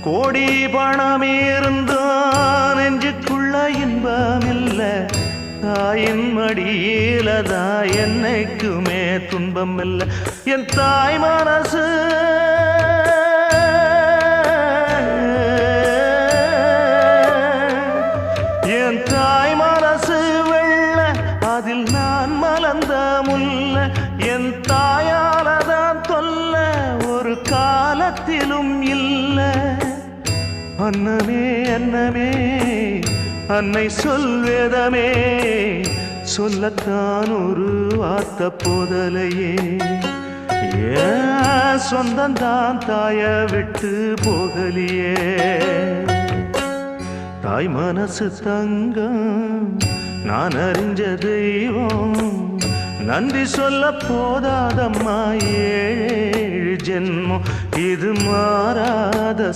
கோடி பணம் இருந்தான் நெஞ்சுக்குள்ள இன்பமில்ல தாயின் மடியிலதா என்னைக்குமே துன்பம் இல்ல என் தாய் மனசு என் தாய் மனசு வெள்ள அதில் நான் மலர்ந்த முல்ல என் தாயாலதான் தொல்ல ஒரு காலத்திலும் இல்ல அன்னமே அன்னமே அன்னை சொல்வேதமே சொல்லத்தான் ஒரு வார்த்தை போதலையே ஏன் சொந்தந்தான் தாய விட்டு போகலியே தாய் மனசு தங்கம் நான் அறிஞ்ச தெய்வம் நன்றி சொல்ல போதாதம்மா ஏழு ஜென்மம் இது மாறாத